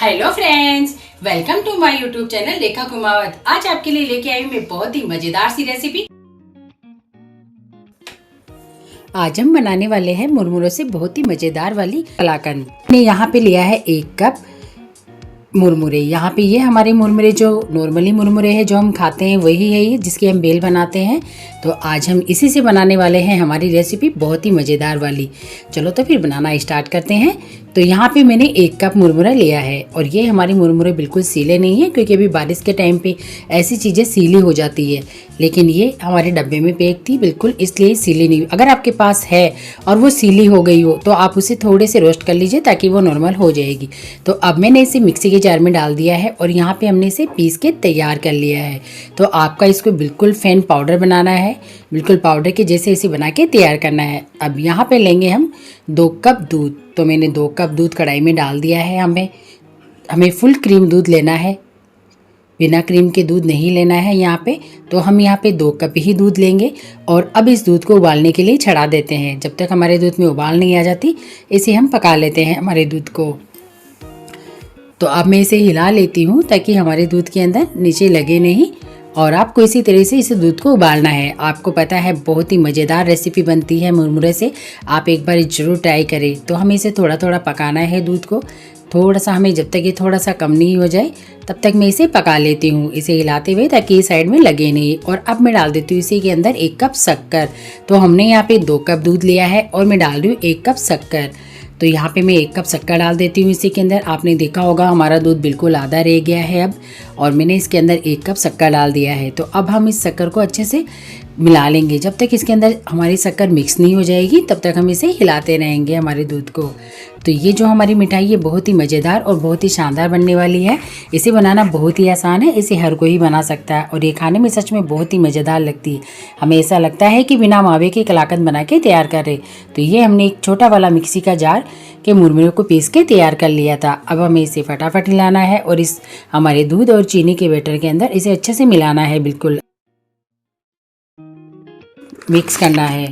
Hello friends, welcome to my YouTube channel Rekha Kumawat. आज आपके लिए लेके आई हूँ मैं बहुत ही मजेदार सी रेसिपी। आज हम बनाने वाले हैं मुरमुरों से बहुत ही मजेदार वाली कलाकंद। मैंने यहाँ पे लिया है 1 कप मुरमुरे। यहाँ पे ये हमारे मुरमुरे जो नॉर्मली मुरमुरे हैं जो हम खाते हैं वही है ये, जिसकी हम बेल बनाते हैं। तो आज हम इसी से बनाने वाले हैं हमारी रेसिपी बहुत ही मज़ेदार वाली। चलो तो फिर बनाना स्टार्ट करते हैं। तो यहाँ पे मैंने 1 कप मुरमुरा लिया है और ये हमारी मुरमुरे बिल्कुल सीले नहीं है, क्योंकि अभी बारिश के टाइम पे ऐसी चीज़ें सीली हो जाती है। लेकिन ये हमारे डब्बे में पैक थी बिल्कुल, इसलिए सीली नहीं। अगर आपके पास है और वो सीली हो गई हो तो आप उसे थोड़े से रोस्ट कर लीजिए ताकि वो नॉर्मल हो जाएगी। तो अब मैंने इसे मिक्सी के जार में डाल दिया है और यहाँ पे हमने इसे पीस के तैयार कर लिया है। तो आपका इसको बिल्कुल फाइन पाउडर बनाना है, बिल्कुल पाउडर के जैसे इसे बना के तैयार करना है। अब यहाँ पे लेंगे हम 2 कप दूध। तो मैंने 2 कप दूध कढ़ाई में डाल दिया है। हमें फुल क्रीम दूध लेना है, बिना क्रीम के दूध नहीं लेना है यहाँ पे। तो हम यहाँ पे 2 कप ही दूध लेंगे और अब इस दूध को उबालने के लिए चढ़ा देते हैं। जब तक हमारे दूध में उबाल नहीं आ जाती इसे हम पका लेते हैं हमारे दूध को। तो अब मैं इसे हिला लेती हूँ ताकि हमारे दूध के अंदर नीचे लगे नहीं। और आपको इसी तरह से इस दूध को उबालना है। आपको पता है बहुत ही मज़ेदार रेसिपी बनती है मुरमुरे से, आप एक बार ज़रूर ट्राई करें। तो हमें इसे थोड़ा थोड़ा पकाना है दूध को, थोड़ा सा हमें जब तक ये थोड़ा सा कम नहीं हो जाए तब तक मैं इसे पका लेती हूँ, इसे हिलाते हुए ताकि ये साइड में लगे नहीं। और अब मैं डाल देती हूँ इसी के अंदर 1 कप शक्कर। तो हमने यहाँ पे 2 कप दूध लिया है और मैं डाल रही हूँ 1 कप शक्कर। तो यहाँ पे मैं 1 कप शक्कर डाल देती हूँ इसी के अंदर। आपने देखा होगा हमारा दूध बिल्कुल आधा रह गया है अब, और मैंने इसके अंदर 1 कप शक्कर डाल दिया है। तो अब हम इस शक्कर को अच्छे से मिला लेंगे। जब तक इसके अंदर हमारी शक्कर मिक्स नहीं हो जाएगी तब तक हम इसे हिलाते रहेंगे हमारे दूध को। तो ये जो हमारी मिठाई है बहुत ही मज़ेदार और बहुत ही शानदार बनने वाली है। इसे बनाना बहुत ही आसान है, इसे हर कोई बना सकता है और ये खाने में सच में बहुत ही मज़ेदार लगती है। हमें ऐसा लगता है कि बिना मावे के कलाकंद बना के तैयार कर रहे। तो ये हमने एक छोटा वाला मिक्सी का जार के मुरमुरे को पीस के तैयार कर लिया था। अब हमें इसे फटाफट हिलाना है और इस हमारे दूध और चीनी के बैटर के अंदर इसे अच्छे से मिलाना है, बिल्कुल मिक्स करना है।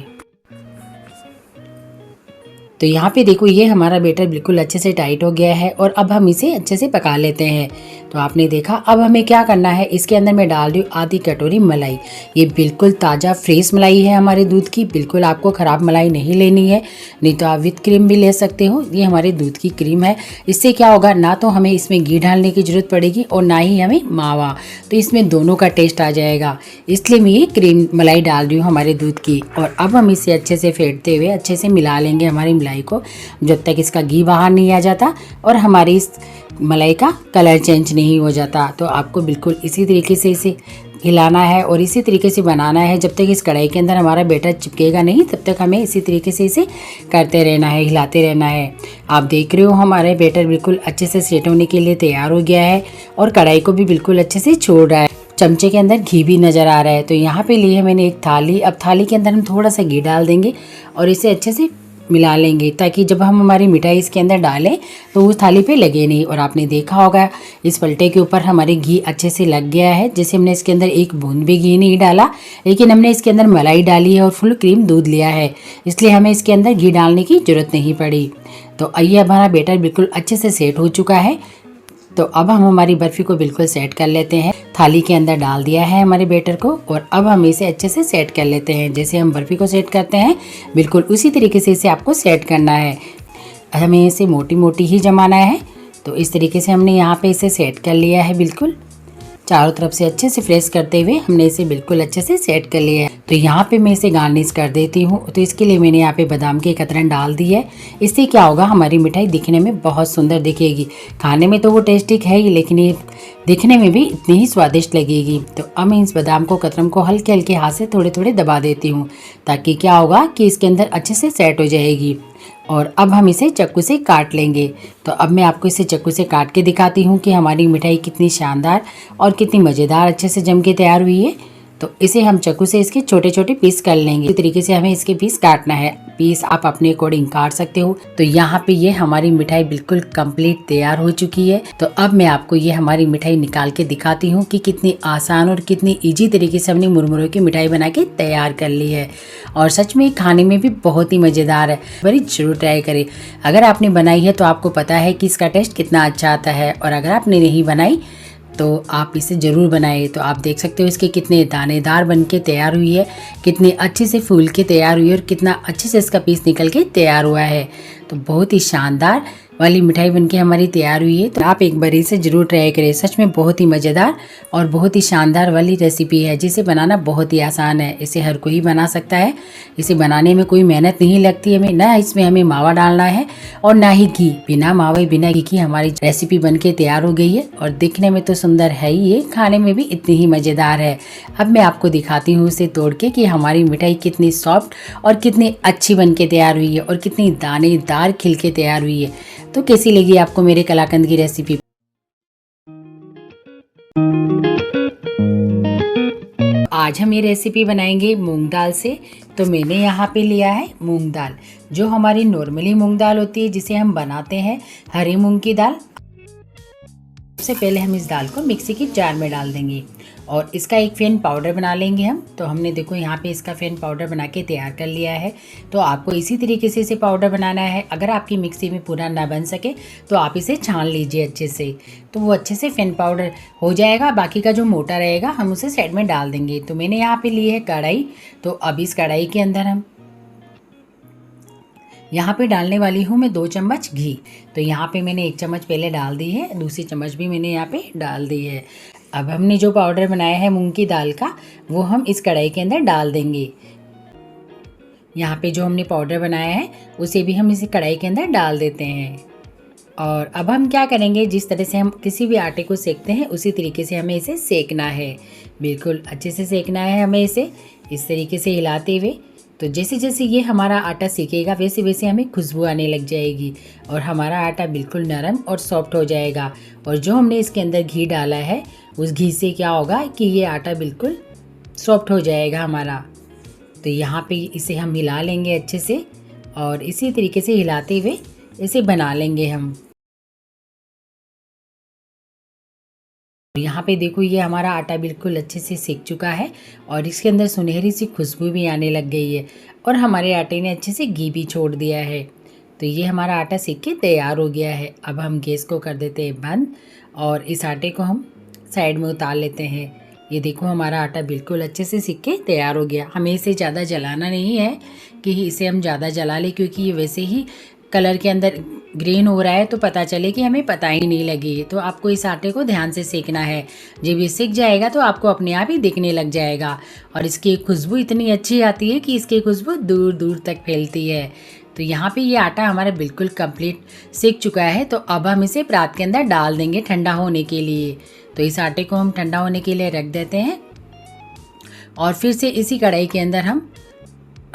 तो यहाँ पे देखो ये हमारा बैटर बिल्कुल अच्छे से टाइट हो गया है और अब हम इसे अच्छे से पका लेते हैं। तो आपने देखा अब हमें क्या करना है, इसके अंदर मैं डाल रही हूँ आधी कटोरी मलाई। ये बिल्कुल ताज़ा फ्रेश मलाई है हमारे दूध की, बिल्कुल आपको ख़राब मलाई नहीं लेनी है, नहीं तो आप विथ क्रीम भी ले सकते हो। ये हमारे दूध की क्रीम है। इससे क्या होगा, ना तो हमें इसमें घी डालने की ज़रूरत पड़ेगी और ना ही हमें मावा, तो इसमें दोनों का टेस्ट आ जाएगा। इसलिए मैं ये क्रीम मलाई डाल रही हूँ हमारे दूध की। और अब हम इसे अच्छे से फेंटते हुए अच्छे से मिला लेंगे हमारी मलाई को, जब तक इसका घी बाहर नहीं आ जाता और हमारी इस मलाई का कलर चेंज नहीं हो जाता। तो आपको बिल्कुल इसी तरीके से इसे हिलाना है और इसी तरीके से बनाना है। जब तक इस कढ़ाई के अंदर हमारा बैटर चिपकेगा नहीं तब तक हमें इसी तरीके से इसे करते रहना है, हिलाते रहना है। आप देख रहे हो हमारे बैटर बिल्कुल अच्छे से सेट होने के लिए तैयार हो गया है और कढ़ाई को भी बिल्कुल अच्छे से छोड़ रहा है। चमचे के अंदर घी भी नज़र आ रहा है। तो यहाँ पे लिए मैंने एक थाली। अब थाली के अंदर हम थोड़ा सा घी डाल देंगे और इसे अच्छे से मिला लेंगे ताकि जब हम हमारी मिठाई इसके अंदर डालें तो उस थाली पे लगे नहीं। और आपने देखा होगा इस पलटे के ऊपर हमारे घी अच्छे से लग गया है। जैसे हमने इसके अंदर एक बूंद भी घी नहीं डाला, लेकिन हमने इसके अंदर मलाई डाली है और फुल क्रीम दूध लिया है, इसलिए हमें इसके अंदर घी डालने की ज़रूरत नहीं पड़ी। तो ये हमारा बैटर बिल्कुल अच्छे से सेट हो चुका है। तो अब हम हमारी बर्फ़ी को बिल्कुल सेट कर लेते हैं। थाली के अंदर डाल दिया है हमारे बैटर को और अब हम इसे अच्छे से सेट कर लेते हैं। जैसे हम बर्फ़ी को सेट करते हैं बिल्कुल उसी तरीके से इसे आपको सेट करना है। हमें इसे मोटी मोटी ही जमाना है। तो इस तरीके से हमने यहाँ पे इसे सेट कर लिया है, बिल्कुल चारों तरफ से अच्छे से प्रेस करते हुए हमने इसे बिल्कुल अच्छे से सेट कर लिया है। तो यहाँ पे मैं इसे गार्निश कर देती हूँ। तो इसके लिए मैंने यहाँ पे बादाम की कतरन डाल दी है। इससे क्या होगा, हमारी मिठाई दिखने में बहुत सुंदर दिखेगी। खाने में तो वो टेस्टी है ही, लेकिन ये दिखने में भी इतनी ही स्वादिष्ट लगेगी। तो अब मैं इस बादाम को कतरन को हल्के हल्के हाथ से थोड़े थोड़े दबा देती हूँ ताकि क्या होगा कि इसके अंदर अच्छे से सेट हो जाएगी। और अब हम इसे चाकू से काट लेंगे। तो अब मैं आपको इसे चाकू से काट के दिखाती हूँ कि हमारी मिठाई कितनी शानदार और कितनी मज़ेदार अच्छे से जम के तैयार हुई है। तो इसे हम चाकू से इसके छोटे छोटे पीस कर लेंगे। इस तरीके से हमें इसके पीस काटना है। पीस आप अपने अकॉर्डिंग काट सकते हो। तो यहाँ पे ये हमारी मिठाई बिल्कुल कंप्लीट तैयार हो चुकी है। तो अब मैं आपको ये हमारी मिठाई निकाल के दिखाती हूँ कि कितनी आसान और कितनी इजी तरीके से हमने मुरमुरों की मिठाई बना के तैयार कर ली है। और सच में खाने में भी बहुत ही मज़ेदार है। बड़ी जरूर ट्राई करें। अगर आपने बनाई है तो आपको पता है कि इसका टेस्ट कितना अच्छा आता है, और अगर आपने नहीं बनाई तो आप इसे ज़रूर बनाएं। तो आप देख सकते हो इसके कितने दानेदार बन के तैयार हुई है, कितनी अच्छे से फूल के तैयार हुई है, और कितना अच्छे से इसका पीस निकल के तैयार हुआ है। तो बहुत ही शानदार वाली मिठाई बनके हमारी तैयार हुई है। तो आप एक बार इसे ज़रूर ट्राई करें। सच में बहुत ही मज़ेदार और बहुत ही शानदार वाली रेसिपी है, जिसे बनाना बहुत ही आसान है। इसे हर कोई बना सकता है। इसे बनाने में कोई मेहनत नहीं लगती हमें, ना इसमें हमें मावा डालना है और ना ही घी। बिना मावा बिना घी की हमारी रेसिपी बनके तैयार हो गई है। और दिखने में तो सुंदर है ही, ये खाने में भी इतनी ही मज़ेदार है। अब मैं आपको दिखाती हूँ इसे तोड़ के कि हमारी मिठाई कितनी सॉफ्ट और कितनी अच्छी बनके तैयार हुई है, और कितनी दानेदार खिल के तैयार हुई है। तो कैसी लगी आपको मेरे कलाकंद की रेसिपी? आज हम ये रेसिपी बनाएंगे मूंग दाल से। तो मैंने यहाँ पे लिया है मूंग दाल, जो हमारी नॉर्मली मूंग दाल होती है, जिसे हम बनाते हैं हरी मूंग की दाल। सबसे पहले हम इस दाल को मिक्सी की जार में डाल देंगे और इसका एक फेन पाउडर बना लेंगे हम। तो हमने देखो यहाँ पे इसका फेन पाउडर बना के तैयार कर लिया है। तो आपको इसी तरीके से इसे पाउडर बनाना है। अगर आपकी मिक्सी में पूरा ना बन सके तो आप इसे छान लीजिए अच्छे से, तो वो अच्छे से फेन पाउडर हो जाएगा। बाकी का जो मोटा रहेगा हम उसे साइड में डाल देंगे। तो मैंने यहाँ पे ली है कढ़ाई। तो अब इस कढ़ाई के अंदर हम यहाँ पे डालने वाली हूँ मैं 2 चम्मच घी। तो यहाँ पे मैंने 1 चम्मच पहले डाल दी है, दूसरी चम्मच भी मैंने यहाँ पे डाल दी है। अब हमने जो पाउडर बनाया है मूंग की दाल का, वो हम इस कढ़ाई के अंदर डाल देंगे। यहाँ पे जो हमने पाउडर बनाया है उसे भी हम इसी कढ़ाई के अंदर डाल देते हैं। और अब हम क्या करेंगे, जिस तरह से हम किसी भी आटे को सेकते हैं उसी तरीके से हमें इसे सेकना है। बिल्कुल अच्छे से सेकना है हमें इसे, इस तरीके से हिलाते हुए। तो जैसे जैसे ये हमारा आटा सीखेगा वैसे वैसे हमें खुशबू आने लग जाएगी और हमारा आटा बिल्कुल नरम और सॉफ्ट हो जाएगा। और जो हमने इसके अंदर घी डाला है उस घी से क्या होगा कि ये आटा बिल्कुल सॉफ्ट हो जाएगा हमारा। तो यहाँ पे इसे हम हिला लेंगे अच्छे से, और इसी तरीके से हिलाते हुए इसे बना लेंगे हम। यहाँ पे देखो ये हमारा आटा बिल्कुल अच्छे से सेक चुका है और इसके अंदर सुनहरी सी खुशबू भी आने लग गई है, और हमारे आटे ने अच्छे से घी भी छोड़ दिया है। तो ये हमारा आटा सेक के तैयार हो गया है। अब हम गैस को कर देते हैं बंद और इस आटे को हम साइड में उतार लेते हैं। ये देखो हमारा आटा बिल्कुल अच्छे से सेक के तैयार हो गया। हमें इसे ज़्यादा जलाना नहीं है कि इसे हम ज़्यादा जला लें, क्योंकि ये वैसे ही कलर के अंदर ग्रीन हो रहा है तो पता चले कि हमें पता ही नहीं लगे। तो आपको इस आटे को ध्यान से सेकना है। जब ये सेक जाएगा तो आपको अपने आप ही दिखने लग जाएगा, और इसकी खुशबू इतनी अच्छी आती है कि इसकी खुशबू दूर दूर तक फैलती है। तो यहाँ पे ये आटा हमारा बिल्कुल कंप्लीट सेक चुका है। तो अब हम इसे परात के अंदर डाल देंगे ठंडा होने के लिए। तो इस आटे को हम ठंडा होने के लिए रख देते हैं, और फिर से इसी कढ़ाई के अंदर हम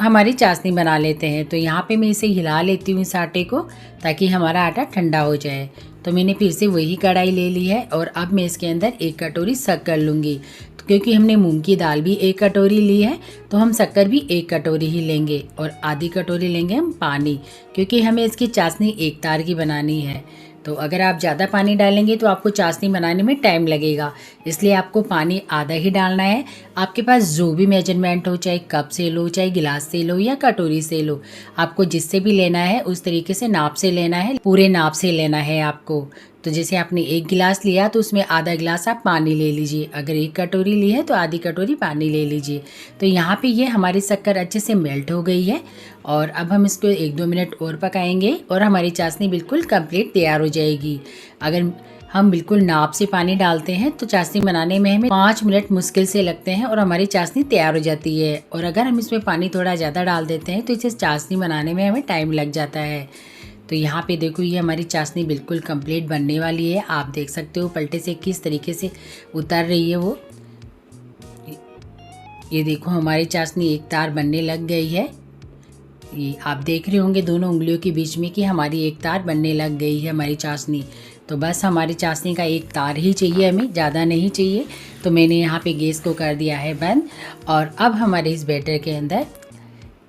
हमारी चाशनी बना लेते हैं। तो यहाँ पे मैं इसे हिला लेती हूँ इस आटे को, ताकि हमारा आटा ठंडा हो जाए। तो मैंने फिर से वही कढ़ाई ले ली है, और अब मैं इसके अंदर 1 कटोरी शक्कर लूँगी। तो क्योंकि हमने मूंग की दाल भी 1 कटोरी ली है, तो हम शक्कर भी 1 कटोरी ही लेंगे, और आधी कटोरी लेंगे हम पानी, क्योंकि हमें इसकी चाशनी एक तार की बनानी है। तो अगर आप ज़्यादा पानी डालेंगे तो आपको चाशनी बनाने में टाइम लगेगा, इसलिए आपको पानी आधा ही डालना है। आपके पास जो भी मेजरमेंट हो, चाहे कप से लो, चाहे गिलास से लो या कटोरी से लो, आपको जिससे भी लेना है उस तरीके से नाप से लेना है, पूरे नाप से लेना है आपको। तो जैसे आपने 1 गिलास लिया तो उसमें आधा गिलास आप पानी ले लीजिए। अगर 1 कटोरी ली है तो आधी कटोरी पानी ले लीजिए। तो यहाँ पे ये हमारी शक्कर अच्छे से मेल्ट हो गई है, और अब हम इसको 1-2 मिनट और पकाएंगे और हमारी चाशनी बिल्कुल कंप्लीट तैयार हो जाएगी। अगर हम बिल्कुल नाप से पानी डालते हैं तो चाशनी बनाने में हमें 5 मिनट मुश्किल से लगते हैं और हमारी चाशनी तैयार हो जाती है। और अगर हम इसमें पानी थोड़ा ज़्यादा डाल देते हैं तो इसे चाशनी बनाने में हमें टाइम लग जाता है। तो यहाँ पे देखो ये हमारी चाशनी बिल्कुल कंप्लीट बनने वाली है। आप देख सकते हो पलटे से किस तरीके से उतर रही है वो। ये देखो हमारी चाशनी एक तार बनने लग गई है। ये आप देख रहे होंगे दोनों उंगलियों के बीच में कि हमारी एक तार बनने लग गई है हमारी चाशनी। तो बस हमारी चाशनी का एक तार ही चाहिए, हमें ज़्यादा नहीं चाहिए। तो मैंने यहाँ पे गैस को कर दिया है बंद और अब हमारे इस बैटर के अंदर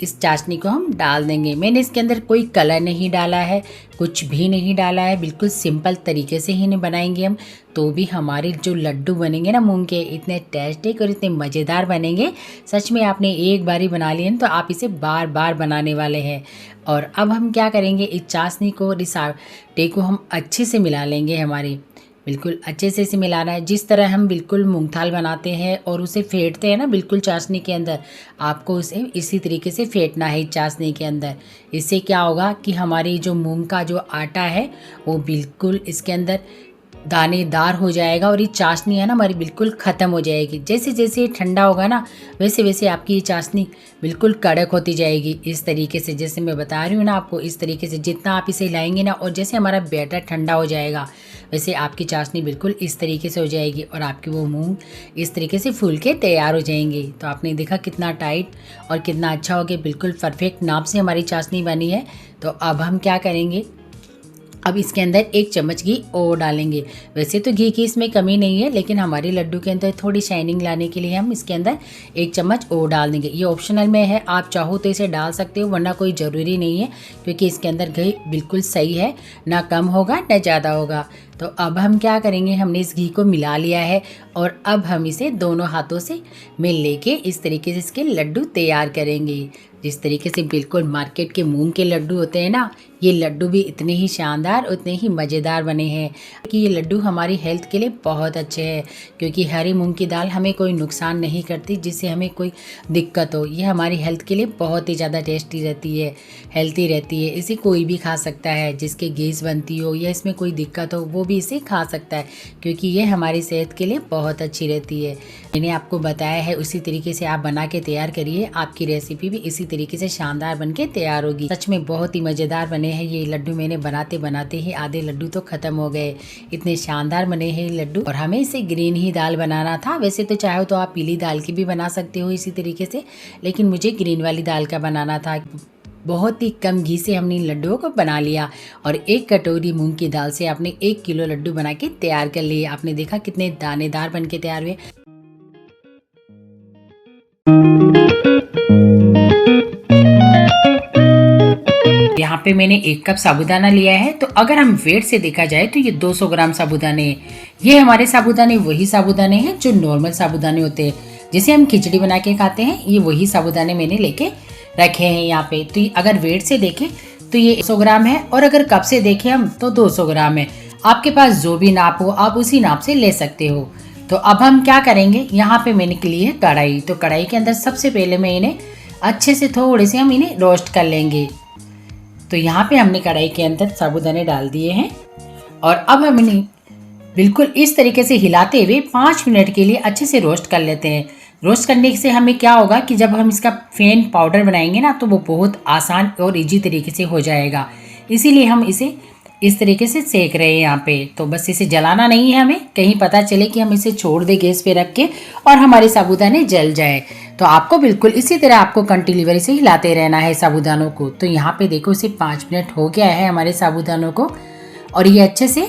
इस चाशनी को हम डाल देंगे। मैंने इसके अंदर कोई कलर नहीं डाला है, कुछ भी नहीं डाला है, बिल्कुल सिंपल तरीके से ही इन्हें बनाएंगे हम। तो भी हमारे जो लड्डू बनेंगे ना मूंग के, इतने टेस्टी और इतने मज़ेदार बनेंगे। सच में आपने एक बार ही बना लिए तो आप इसे बार बार बनाने वाले हैं। और अब हम क्या करेंगे, इस चाशनी को और इस आटे को हम अच्छे से मिला लेंगे। हमारी बिल्कुल अच्छे से इसे मिलाना है, जिस तरह हम बिल्कुल मूंगथाल बनाते हैं और उसे फेंटते हैं ना बिल्कुल चाशनी के अंदर, आपको उसे इसी तरीके से फेंटना है चाशनी के अंदर। इससे क्या होगा कि हमारी जो मूंग का जो आटा है वो बिल्कुल इसके अंदर दानेदार हो जाएगा और ये चाशनी है ना हमारी बिल्कुल ख़त्म हो जाएगी। जैसे जैसे ये ठंडा होगा ना वैसे वैसे आपकी ये चाशनी बिल्कुल कड़क होती जाएगी। इस तरीके से जैसे मैं बता रही हूँ ना आपको, इस तरीके से जितना आप इसे हिलाएंगे ना और जैसे हमारा बैटर ठंडा हो जाएगा वैसे आपकी चाशनी बिल्कुल इस तरीके से हो जाएगी और आपकी वो मूंग इस तरीके से फूल के तैयार हो जाएंगी। तो आपने देखा कितना टाइट और कितना अच्छा हो गया, बिल्कुल परफेक्ट नाप से हमारी चाशनी बनी है। तो अब हम क्या करेंगे, अब इसके अंदर 1 चम्मच घी और डालेंगे। वैसे तो घी की इसमें कमी नहीं है, लेकिन हमारे लड्डू के अंदर थोड़ी शाइनिंग लाने के लिए हम इसके अंदर 1 चम्मच और डाल देंगे। ये ऑप्शनल में है, आप चाहो तो इसे डाल सकते हो, वरना कोई ज़रूरी नहीं है, क्योंकि इसके अंदर घी बिल्कुल सही है, ना कम होगा ना ज़्यादा होगा। तो अब हम क्या करेंगे, हमने इस घी को मिला लिया है और अब हम इसे दोनों हाथों से मिल लेके इस तरीके से इसके लड्डू तैयार करेंगे। जिस तरीके से बिल्कुल मार्केट के मूंग के लड्डू होते हैं ना, ये लड्डू भी इतने ही शानदार उतने ही मज़ेदार बने हैं कि ये लड्डू हमारी हेल्थ के लिए बहुत अच्छे हैं, क्योंकि हरी मूंग की दाल हमें कोई नुकसान नहीं करती जिससे हमें कोई दिक्कत हो। ये हमारी हेल्थ के लिए बहुत ही ज़्यादा टेस्टी रहती है, हेल्थी रहती है। इसे कोई भी खा सकता है, जिसके गैस बनती हो या इसमें कोई दिक्कत हो वो भी इसे खा सकता है, क्योंकि ये हमारी सेहत के लिए बहुत अच्छी रहती है। मैंने आपको बताया है उसी तरीके से आप बना के तैयार करिए, आपकी रेसिपी भी इसी तरीके से शानदार बन के तैयार होगी। सच में बहुत ही मज़ेदार बने हैं ये लड्डू। मैंने बनाते बनाते ही आधे लड्डू तो ख़त्म हो गए, इतने शानदार बने हैं ये लड्डू। और हमें इसे ग्रीन ही दाल बनाना था, वैसे तो चाहो तो आप पीली दाल की भी बना सकते हो इसी तरीके से, लेकिन मुझे ग्रीन वाली दाल का बनाना था। बहुत ही कम घी से हमने इन लड्डुओं को बना लिया और 1 कटोरी मूंग की दाल से आपने 1 किलो लड्डू बना के तैयार कर लिए। आपने देखा कितने दानेदार बन के तैयार हुए। यहाँ पे मैंने 1 कप साबूदाना लिया है, तो अगर हम वेट से देखा जाए तो ये 200 ग्राम साबूदाने हैं। ये हमारे साबूदाने वही साबूदाने हैं जो नॉर्मल साबूदाने होते हैं, जिसे हम खिचड़ी बना के खाते हैं। ये वही साबूदाने मैंने लेके रखे हैं यहाँ पे। तो अगर वेट से देखें तो ये 100 ग्राम है और अगर कप से देखें हम तो 200 ग्राम है। आपके पास जो भी नाप हो आप उसी नाप से ले सकते हो। तो अब हम क्या करेंगे, यहाँ पे मैंने ली है कढ़ाई। तो कढ़ाई के अंदर सबसे पहले मैं इन्हें अच्छे से थोड़े से हम इन्हें रोस्ट कर लेंगे। तो यहाँ पे हमने कढ़ाई के अंदर साबूदाने डाल दिए हैं और अब हम इन्हें बिल्कुल इस तरीके से हिलाते हुए 5 मिनट के लिए अच्छे से रोस्ट कर लेते हैं। रोस्ट करने से हमें क्या होगा कि जब हम इसका फेन पाउडर बनाएंगे ना तो वो बहुत आसान और इजी तरीके से हो जाएगा। इसीलिए हम इसे इस तरीके से सेक रहे हैं यहाँ पे। तो बस इसे जलाना नहीं है हमें, कहीं पता चले कि हम इसे छोड़ दे गैस पे रख के और हमारे साबूदाने जल जाए। तो आपको बिल्कुल इसी तरह आपको कंटिन्यूअसली से हिलाते रहना है साबूदानों को। तो यहाँ पे देखो इसे 5 मिनट हो गया है हमारे साबूदानों को और ये अच्छे से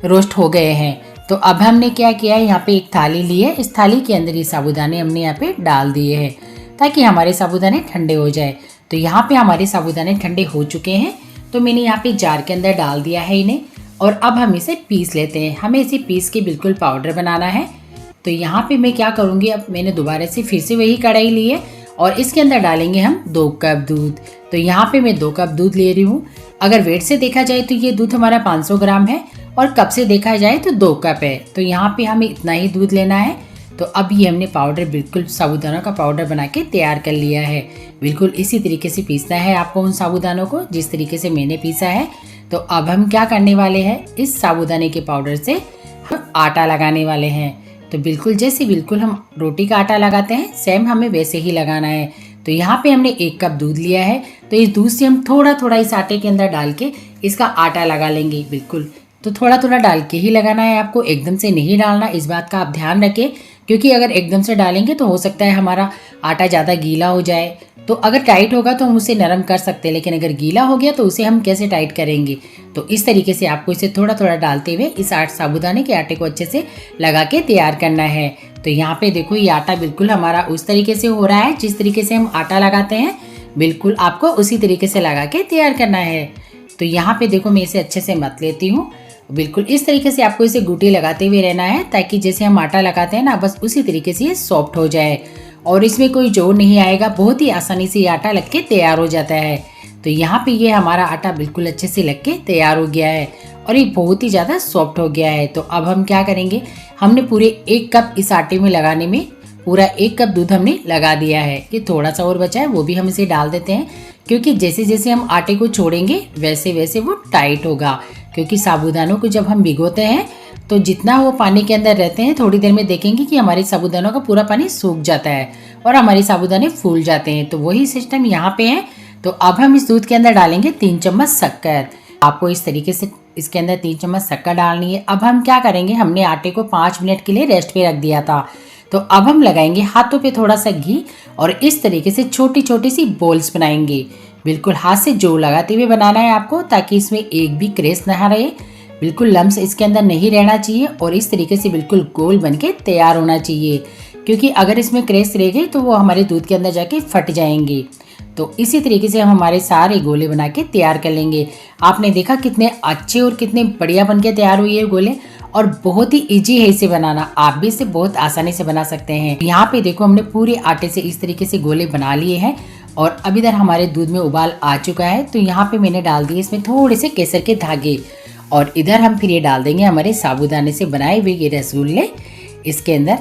रोस्ट हो गए हैं। तो अब हमने क्या किया है, यहाँ पे एक थाली ली है, इस थाली के अंदर ये साबूदाने हमने यहाँ पे डाल दिए हैं ताकि हमारे साबूदाने ठंडे हो जाए। तो यहाँ पे हमारे साबूदाने ठंडे हो चुके हैं, तो मैंने यहाँ पे जार के अंदर डाल दिया है इन्हें और अब हम इसे पीस लेते हैं। हमें इसे पीस के बिल्कुल पाउडर बनाना है। तो यहाँ पे मैं क्या करूँगी, अब मैंने दोबारा से फिर से वही कढ़ाई ली है और इसके अंदर डालेंगे हम 2 कप दूध। तो यहाँ पे मैं 2 कप दूध ले रही हूँ। अगर वेट से देखा जाए तो ये दूध हमारा 500 ग्राम है और कप से देखा जाए तो 2 कप है। तो यहाँ पे हमें इतना ही दूध लेना है। तो अब ये हमने पाउडर बिल्कुल साबूदानों का पाउडर बना के तैयार कर लिया है। बिल्कुल इसी तरीके से पीसना है आपको उन साबूदानों को जिस तरीके से मैंने पीसा है। तो अब हम क्या करने वाले हैं, इस साबूदाने के पाउडर से हम आटा लगाने वाले हैं। तो बिल्कुल जैसे बिल्कुल हम रोटी का आटा लगाते हैं सेम हमें वैसे ही लगाना है। तो यहाँ पे हमने 1 कप दूध लिया है, तो इस दूध से हम थोड़ा थोड़ा इस आटे के अंदर डाल के इसका आटा लगा लेंगे। बिल्कुल तो थोड़ा थोड़ा डाल के ही लगाना है आपको, एकदम से नहीं डालना, इस बात का आप ध्यान रखें, क्योंकि अगर एकदम से डालेंगे तो हो सकता है हमारा आटा ज़्यादा गीला हो जाए। तो अगर टाइट होगा तो हम उसे नरम कर सकते हैं, लेकिन अगर गीला हो गया तो उसे हम कैसे टाइट करेंगे। तो इस तरीके से आपको इसे थोड़ा थोड़ा डालते हुए इस साबूदाने के आटे को अच्छे से लगा के तैयार करना है। तो यहाँ पे देखो ये आटा बिल्कुल हमारा उस तरीके से हो रहा है, जिस तरीके से हम आटा लगाते हैं बिल्कुल आपको उसी तरीके से लगा के तैयार करना है। तो यहाँ पे देखो मैं इसे अच्छे से मत लेती हूँ। बिल्कुल इस तरीके से आपको इसे गुटी लगाते हुए रहना है, ताकि जैसे हम आटा लगाते हैं ना बस उसी तरीके से ये सॉफ्ट हो जाए और इसमें कोई जोर नहीं आएगा। बहुत ही आसानी से ये आटा लग के तैयार हो जाता है। तो यहाँ पे ये हमारा आटा बिल्कुल अच्छे से लग के तैयार हो गया है और ये बहुत ही ज़्यादा सॉफ्ट हो गया है। तो अब हम क्या करेंगे, हमने पूरे 1 कप इस आटे में लगाने में पूरा 1 कप दूध हमने लगा दिया है। कि थोड़ा सा और बचा है वो भी हम इसे डाल देते हैं, क्योंकि जैसे जैसे हम आटे को छोड़ेंगे वैसे वैसे वो टाइट होगा। क्योंकि साबूदानों को जब हम भिगोते हैं तो जितना वो पानी के अंदर रहते हैं थोड़ी देर में देखेंगे कि हमारे साबूदानों का पूरा पानी सूख जाता है और हमारे साबूदाने फूल जाते हैं। तो वही सिस्टम यहाँ पे है। तो अब हम इस दूध के अंदर डालेंगे 3 चम्मच शक्कर। आपको इस तरीके से इसके अंदर 3 चम्मच शक्कर डालनी है। अब हम क्या करेंगे, हमने आटे को 5 मिनट के लिए रेस्ट पे रख दिया था। तो अब हम लगाएंगे हाथों पे थोड़ा सा घी और इस तरीके से छोटी छोटी सी बॉल्स बनाएंगे। बिल्कुल हाथ से जोर लगाते हुए बनाना है आपको, ताकि इसमें एक भी क्रेस ना रहे, बिल्कुल लम्स इसके अंदर नहीं रहना चाहिए और इस तरीके से बिल्कुल गोल बनके तैयार होना चाहिए। क्योंकि अगर इसमें क्रेस रह गई तो वो हमारे दूध के अंदर जाके फट जाएंगे। तो इसी तरीके से हम हमारे सारे गोले बना के तैयार कर लेंगे। आपने देखा कितने अच्छे और कितने बढ़िया बन के तैयार हुए ये गोले, और बहुत ही इजी है इसे बनाना। आप भी इसे बहुत आसानी से बना सकते हैं। यहाँ पे देखो हमने पूरे आटे से इस तरीके से गोले बना लिए हैं और अब इधर हमारे दूध में उबाल आ चुका है। तो यहाँ पे मैंने डाल दिए इसमें थोड़े से केसर के धागे और इधर हम फिर ये डाल देंगे हमारे साबूदाने से बनाए हुए ये रसगुल्ले इसके अंदर,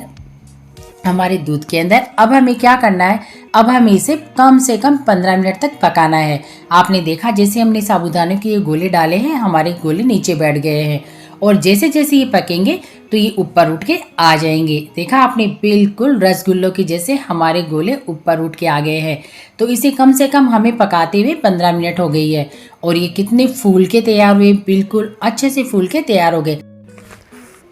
हमारे दूध के अंदर। अब हमें क्या करना है, अब हमें इसे कम से कम 15 मिनट तक पकाना है। आपने देखा जैसे हमने साबूदाने के ये गोले डाले हैं हमारे गोले नीचे बैठ गए हैं और जैसे जैसे ये पकेंगे तो ये ऊपर उठ के आ जाएंगे। देखा आपने, बिल्कुल रसगुल्लों की जैसे हमारे गोले ऊपर उठ के आ गए हैं। तो इसे कम से कम हमें पकाते हुए 15 मिनट हो गई है और ये कितने फूल के तैयार हुए, बिल्कुल अच्छे से फूल के तैयार हो गए।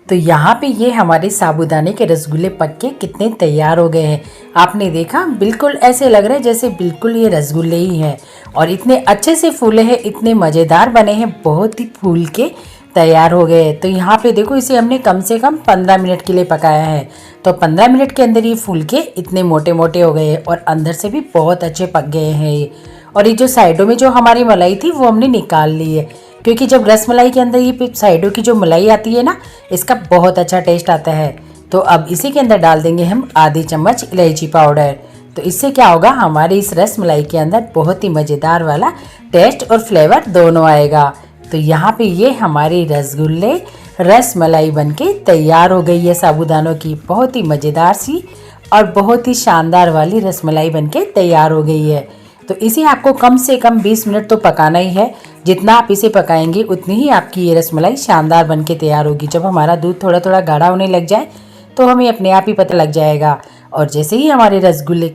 तो यहाँ पे ये हमारे साबूदाने के रसगुल्ले पक के कितने तैयार हो गए हैं। आपने देखा बिल्कुल ऐसे लग रहे हैं जैसे बिल्कुल ये रसगुल्ले ही हैं और इतने अच्छे से फूले हैं, इतने मज़ेदार बने हैं, बहुत ही फूल के तैयार हो गए। तो यहाँ पे देखो इसे हमने कम से कम 15 मिनट के लिए पकाया है। तो 15 मिनट के अंदर ये फूल के इतने मोटे मोटे हो गए हैं और अंदर से भी बहुत अच्छे पक गए हैं ये। और ये जो साइडों में जो हमारी मलाई थी वो हमने निकाल ली है, क्योंकि जब रसमलाई के अंदर ये साइडों की जो मलाई आती है ना, इसका बहुत अच्छा टेस्ट आता है। तो अब इसी के अंदर डाल देंगे हम आधी चम्मच इलायची पाउडर। तो इससे क्या होगा, हमारे इस रसमलाई के अंदर बहुत ही मज़ेदार वाला टेस्ट और फ्लेवर दोनों आएगा। तो यहाँ पे ये हमारे रसगुल्ले रसमलाई बनके तैयार हो गई है साबूदानों की, बहुत ही मज़ेदार सी और बहुत ही शानदार वाली रसमलाई बनके तैयार हो गई है। तो इसे आपको कम से कम 20 मिनट तो पकाना ही है। जितना आप इसे पकाएंगे उतनी ही आपकी ये रसमलाई शानदार बनके तैयार होगी। जब हमारा दूध थोड़ा थोड़ा गाढ़ा होने लग जाए तो हमें अपने आप ही पता लग जाएगा और जैसे ही हमारे रसगुल्ले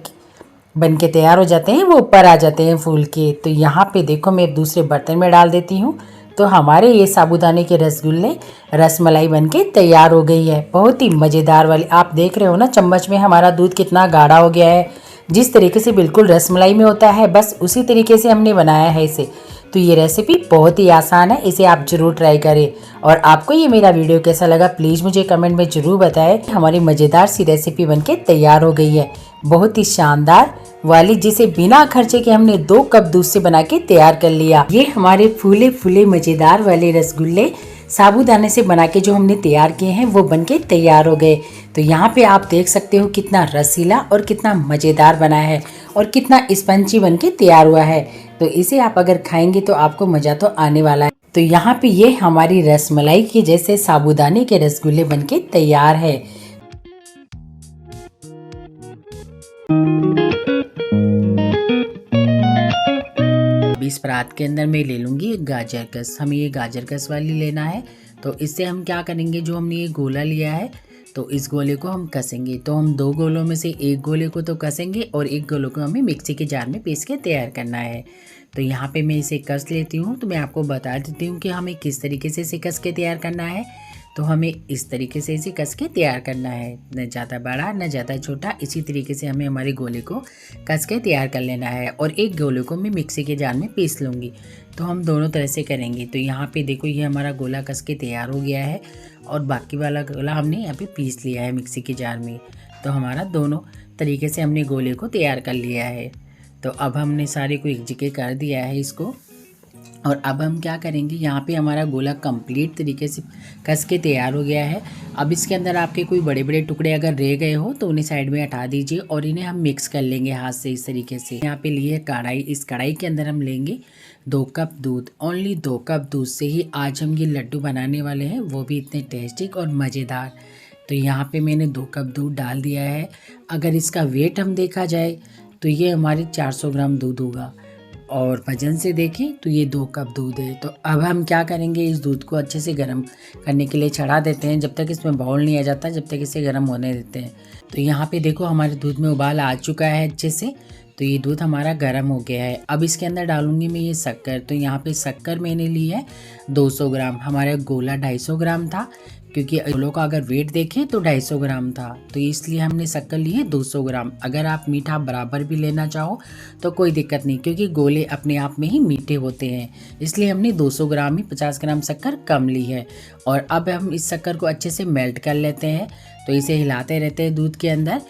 बनके तैयार हो जाते हैं वो ऊपर आ जाते हैं फूल के। तो यहाँ पे देखो मैं दूसरे बर्तन में डाल देती हूँ। तो हमारे ये साबूदाने के रसगुल्ले रसमलाई बनके तैयार हो गई है, बहुत ही मज़ेदार वाली। आप देख रहे हो ना चम्मच में हमारा दूध कितना गाढ़ा हो गया है, जिस तरीके से बिल्कुल रसमलाई में होता है बस उसी तरीके से हमने बनाया है इसे। तो ये रेसिपी बहुत ही आसान है, इसे आप ज़रूर ट्राई करें। और आपको ये मेरा वीडियो कैसा लगा प्लीज़ मुझे कमेंट में ज़रूर बताएं। हमारी मज़ेदार सी रेसिपी बनके तैयार हो गई है, बहुत ही शानदार वाली, जिसे बिना खर्चे के हमने 2 कप दूध से बना के तैयार कर लिया। ये हमारे फूले फूले मज़ेदार वाले रसगुल्ले साबूदाने से बना के जो हमने तैयार किए हैं वो बनके तैयार हो गए। तो यहाँ पे आप देख सकते हो कितना रसीला और कितना मज़ेदार बना है और कितना स्पंजी बनके तैयार हुआ है। तो इसे आप अगर खाएंगे तो आपको मज़ा तो आने वाला है। तो यहाँ पे ये हमारी रसमलाई के जैसे साबूदाने के रसगुल्ले बनके तैयार है। इस परात के अंदर मैं ले लूँगी गाजर कस। हमें ये गाजर कस वाली लेना है। तो इससे हम क्या करेंगे, जो हमने ये गोला लिया है तो इस गोले को हम कसेंगे। तो हम 2 गोलों में से एक गोले को तो कसेंगे और एक गोले को हमें मिक्सी के जार में पीस के तैयार करना है। तो यहाँ पे मैं इसे कस लेती हूँ। तो मैं आपको बता देती हूँ कि हमें किस तरीके से इसे कस के तैयार करना है। तो हमें इस तरीके से इसे कस के तैयार करना है, न ज़्यादा बड़ा न ज़्यादा छोटा। इसी तरीके से हमें हमारे गोले को कस के तैयार कर लेना है। और एक गोले को मैं मिक्सी के जार में पीस लूँगी। तो हम दोनों तरह से करेंगे। तो यहाँ पे देखो ये हमारा गोला कस के तैयार हो गया है और बाकी वाला गोला हमने यहाँ पे पीस लिया है मिक्सी के जार में। तो हमारा दोनों तरीके से हमने गोले को तैयार कर लिया है। तो अब हमने सारे को एक जगह कर दिया है इसको। और अब हम क्या करेंगे, यहाँ पे हमारा गोला कंप्लीट तरीके से कस के तैयार हो गया है। अब इसके अंदर आपके कोई बड़े बड़े टुकड़े अगर रह गए हो तो उन्हें साइड में हटा दीजिए और इन्हें हम मिक्स कर लेंगे हाथ से इस तरीके से। यहाँ पे लिए कढ़ाई, इस कढ़ाई के अंदर हम लेंगे 2 कप दूध। ओनली 2 कप दूध से ही आज हम ये लड्डू बनाने वाले हैं, वो भी इतने टेस्टी और मज़ेदार। तो यहाँ पे मैंने 2 कप दूध डाल दिया है। अगर इसका वेट हम देखा जाए तो ये हमारे 400 ग्राम दूध होगा और वजन से देखें तो ये 2 कप दूध है। तो अब हम क्या करेंगे, इस दूध को अच्छे से गर्म करने के लिए चढ़ा देते हैं। जब तक इसमें बाउल नहीं आ जाता जब तक इसे गर्म होने देते हैं। तो यहाँ पे देखो हमारे दूध में उबाल आ चुका है अच्छे से। तो ये दूध हमारा गर्म हो गया है। अब इसके अंदर डालूंगी मैं ये शक्कर। तो यहाँ पे शक्कर मैंने ली है 200 ग्राम। हमारा गोला 250 ग्राम था, क्योंकि गोलों का अगर वेट देखें तो 250 ग्राम था, तो इसलिए हमने शक्कर ली है 200 ग्राम। अगर आप मीठा बराबर भी लेना चाहो तो कोई दिक्कत नहीं, क्योंकि गोले अपने आप में ही मीठे होते हैं, इसलिए हमने 200 ग्राम ही 50 ग्राम शक्कर कम ली है। और अब हम इस शक्कर को अच्छे से मेल्ट कर लेते हैं। तो इसे हिलाते रहते हैं दूध के अंदर।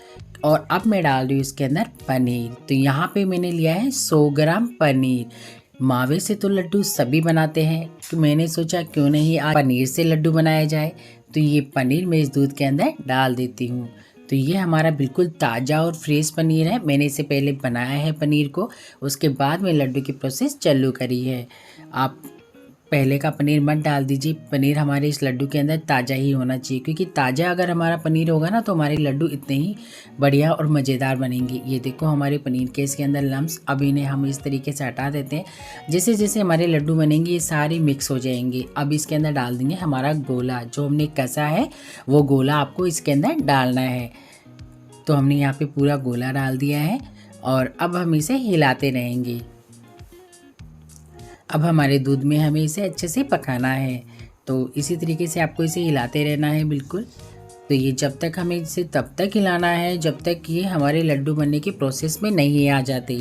और अब मैं डाल रही हूँ इसके अंदर पनीर। तो यहाँ पे मैंने लिया है 100 ग्राम पनीर। मावे से तो लड्डू सभी बनाते हैं, तो मैंने सोचा क्यों नहीं आज पनीर से लड्डू बनाया जाए। तो ये पनीर मैं इस दूध के अंदर डाल देती हूँ। तो ये हमारा बिल्कुल ताज़ा और फ्रेश पनीर है। मैंने इसे पहले बनाया है पनीर को, उसके बाद में लड्डू की प्रोसेस चालू करी है। आप पहले का पनीर मत डाल दीजिए। पनीर हमारे इस लड्डू के अंदर ताज़ा ही होना चाहिए, क्योंकि ताज़ा अगर हमारा पनीर होगा ना तो हमारे लड्डू इतने ही बढ़िया और मज़ेदार बनेंगे। ये देखो हमारे पनीर के इसके अंदर लम्स, अब इन्हें हम इस तरीके से हटा देते हैं। जैसे जैसे हमारे लड्डू बनेंगे ये सारे मिक्स हो जाएंगे। अब इसके अंदर डाल देंगे हमारा गोला, जो हमने कसा है वो गोला आपको इसके अंदर डालना है। तो हमने यहाँ पर पूरा गोला डाल दिया है और अब हम इसे हिलाते रहेंगे। अब हमारे दूध में हमें इसे अच्छे से पकाना है। तो इसी तरीके से आपको इसे हिलाते रहना है बिल्कुल। तो ये जब तक हमें इसे तब तक हिलाना है जब तक ये हमारे लड्डू बनने के प्रोसेस में नहीं आ जाते।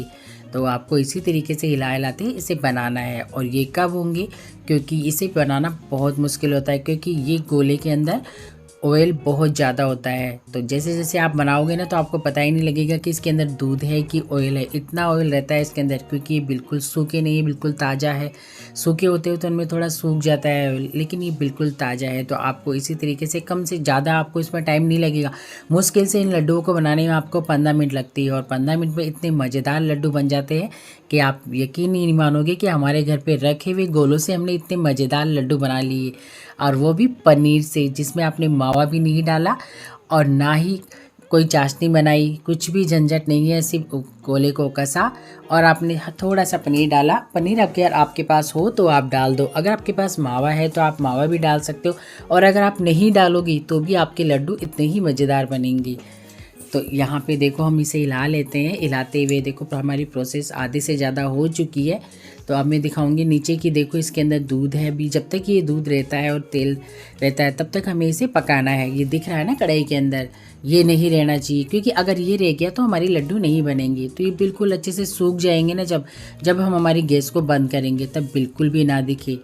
तो आपको इसी तरीके से हिलाते इसे बनाना है। और ये कब होंगे, क्योंकि इसे बनाना बहुत मुश्किल होता है, क्योंकि ये गोले के अंदर ऑयल बहुत ज़्यादा होता है। तो जैसे जैसे आप बनाओगे ना तो आपको पता ही नहीं लगेगा कि इसके अंदर दूध है कि ऑयल है। इतना ऑयल रहता है इसके अंदर, क्योंकि ये बिल्कुल सूखे नहीं है, बिल्कुल ताज़ा है। सूखे होते हो तो उनमें थोड़ा सूख जाता है, लेकिन ये बिल्कुल ताज़ा है। तो आपको इसी तरीके से कम से ज़्यादा आपको इसमें टाइम नहीं लगेगा। मुश्किल से इन लड्डुओं को बनाने में आपको 15 मिनट लगती है और 15 मिनट में इतने मज़ेदार लड्डू बन जाते हैं कि आप यकीन नहीं मानोगे कि हमारे घर पे रखे हुए गोलों से हमने इतने मज़ेदार लड्डू बना लिए, और वो भी पनीर से, जिसमें आपने मावा भी नहीं डाला और ना ही कोई चाशनी बनाई, कुछ भी झंझट नहीं है। सिर्फ गोले को कसा और आपने थोड़ा सा पनीर डाला। पनीर अगर आपके पास हो तो आप डाल दो, अगर आपके पास मावा है तो आप मावा भी डाल सकते हो, और अगर आप नहीं डालोगी तो भी आपके लड्डू इतने ही मज़ेदार बनेंगे। तो यहाँ पे देखो हम इसे हिला लेते हैं। हिलाते हुए देखो हमारी प्रोसेस आधे से ज़्यादा हो चुकी है। तो अब मैं दिखाऊंगी नीचे की, देखो इसके अंदर दूध है भी। जब तक ये दूध रहता है और तेल रहता है तब तक हमें इसे पकाना है। ये दिख रहा है ना कढ़ाई के अंदर, ये नहीं रहना चाहिए, क्योंकि अगर ये रह गया तो हमारी लड्डू नहीं बनेंगे। तो ये बिल्कुल अच्छे से सूख जाएंगे ना जब हम हमारी गैस को बंद करेंगे, तब बिल्कुल भी ना दिखे।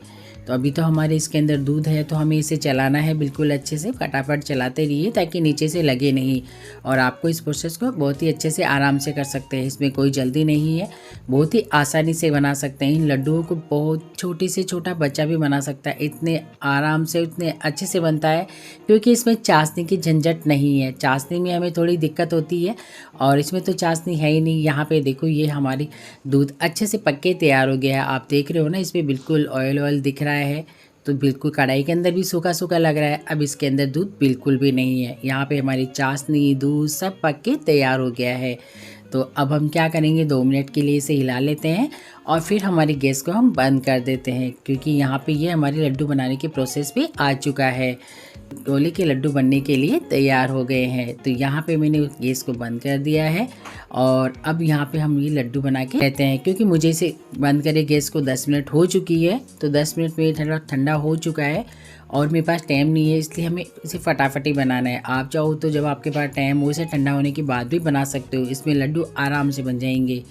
तो अभी तो हमारे इसके अंदर दूध है, तो हमें इसे चलाना है बिल्कुल अच्छे से, फटाफट चलाते रहिए ताकि नीचे से लगे नहीं। और आपको इस प्रोसेस को बहुत ही अच्छे से आराम से कर सकते हैं, इसमें कोई जल्दी नहीं है, बहुत ही आसानी से बना सकते हैं। इन लड्डुओं को बहुत छोटे से छोटा बच्चा भी बना सकता है, इतने आराम से इतने अच्छे से बनता है, क्योंकि इसमें चाशनी की झंझट नहीं है। चाशनी में हमें थोड़ी दिक्कत होती है और इसमें तो चाशनी है ही नहीं। यहाँ पे देखो ये हमारी दूध अच्छे से पक के तैयार हो गया है। आप देख रहे हो ना, इसमें बिल्कुल ऑयल दिख रहा है। तो बिल्कुल कढ़ाई के अंदर भी सूखा सूखा लग रहा है। अब इसके अंदर दूध बिल्कुल भी नहीं है। यहाँ पे हमारी चाशनी, दूध सब पक के तैयार हो गया है। तो अब हम क्या करेंगे, 2 मिनट के लिए इसे हिला लेते हैं और फिर हमारी गैस को हम बंद कर देते हैं, क्योंकि यहाँ पे ये हमारे लड्डू बनाने के प्रोसेस पे आ चुका है। गोले के लड्डू बनने के लिए तैयार हो गए हैं। तो यहाँ पे मैंने गैस को बंद कर दिया है और अब यहाँ पे हम ये लड्डू बना के रहते हैं, क्योंकि मुझे इसे बंद करे गैस को 10 मिनट हो चुकी है। तो 10 मिनट में ठंडा हो चुका है और मेरे पास टाइम नहीं है, इसलिए हमें इसे फटाफट ही बनाना है। आप चाहो तो जब आपके पास टाइम हो इसे ठंडा होने के बाद भी बना सकते हो, इसमें लड्डू आराम से बन जाएंगे।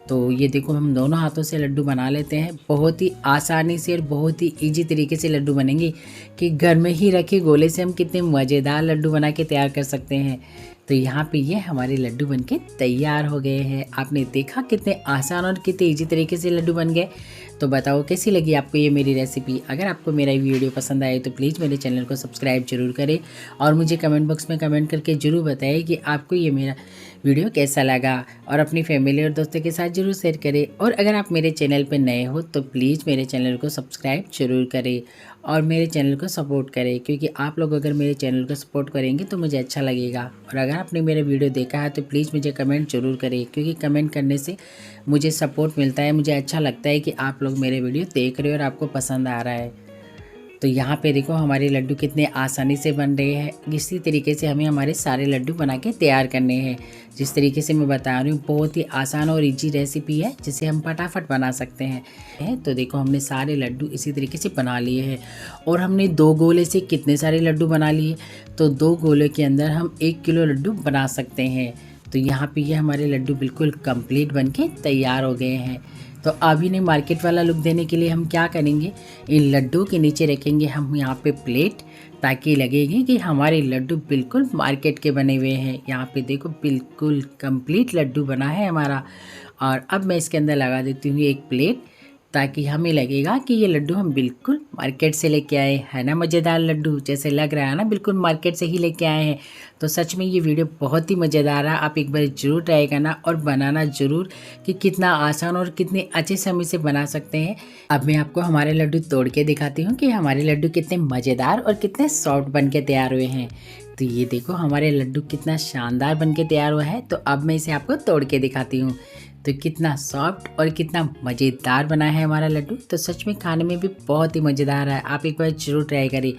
तो ये देखो हम दोनों हाथों से लड्डू बना लेते हैं, बहुत ही आसानी से और बहुत ही ईजी तरीके से लड्डू बनेंगे कि घर में ही रखे गोले से हम कितने मज़ेदार लड्डू बना के तैयार कर सकते हैं। तो यहाँ पे ये हमारे लड्डू बनके तैयार हो गए हैं। आपने देखा कितने आसान और कितने ईजी तरीके से लड्डू बन गए। तो बताओ कैसी लगी आपको ये मेरी रेसिपी। अगर आपको मेरा वीडियो पसंद आए तो प्लीज़ मेरे चैनल को सब्सक्राइब जरूर करें और मुझे कमेंट बॉक्स में कमेंट करके ज़रूर बताएं कि आपको ये मेरा वीडियो कैसा लगा, और अपनी फैमिली और दोस्तों के साथ ज़रूर शेयर करें। और अगर आप मेरे चैनल पर नए हो तो प्लीज़ मेरे चैनल को सब्सक्राइब जरूर करें और मेरे चैनल को सपोर्ट करें, क्योंकि आप लोग अगर मेरे चैनल को सपोर्ट करेंगे तो मुझे अच्छा लगेगा। और अगर आपने मेरा वीडियो देखा है तो प्लीज़ मुझे कमेंट जरूर करें, क्योंकि कमेंट करने से मुझे सपोर्ट मिलता है, मुझे अच्छा लगता है कि आप लोग मेरे वीडियो देख रहे हो और आपको पसंद आ रहा है। तो यहाँ पे देखो हमारे लड्डू कितने आसानी से बन रहे हैं। इसी तरीके से हमें हमारे सारे लड्डू बना के तैयार करने हैं। जिस तरीके से मैं बता रही हूँ बहुत ही आसान और इजी रेसिपी है जिसे हम फटाफट बना सकते हैं। तो देखो हमने सारे लड्डू इसी तरीके से बना लिए हैं और हमने 2 गोले से कितने सारे लड्डू बना लिए। तो 2 गोले के अंदर हम 1 किलो लड्डू बना सकते हैं। तो यहाँ पे ये हमारे लड्डू बिल्कुल कंप्लीट बन के तैयार हो गए हैं। तो अभी नहीं मार्केट वाला लुक देने के लिए हम क्या करेंगे, इन लड्डू के नीचे रखेंगे हम यहाँ पे प्लेट, ताकि लगेगी कि हमारे लड्डू बिल्कुल मार्केट के बने हुए हैं। यहाँ पे देखो बिल्कुल कंप्लीट लड्डू बना है हमारा। और अब मैं इसके अंदर लगा देती हूँ एक प्लेट, ताकि हमें लगेगा कि ये लड्डू हम बिल्कुल मार्केट से लेके आए हैं ना। मज़ेदार लड्डू जैसे लग रहा है ना, बिल्कुल मार्केट से ही लेके आए हैं। तो सच में ये वीडियो बहुत ही मज़ेदार है। आप एक बार ज़रूर ट्राई करना और बनाना ज़रूर कि कितना आसान और कितने अच्छे से हम इसे बना सकते हैं। अब मैं आपको हमारे लड्डू तोड़ के दिखाती हूँ कि हमारे लड्डू कितने मज़ेदार और कितने सॉफ्ट बन के तैयार हुए हैं। तो ये देखो हमारे लड्डू कितना शानदार बन के तैयार हुआ है। तो अब मैं इसे आपको तोड़ के दिखाती हूँ। तो कितना सॉफ्ट और कितना मज़ेदार बना है हमारा लड्डू। तो सच में खाने में भी बहुत ही मज़ेदार है। आप एक बार ज़रूर ट्राई करें।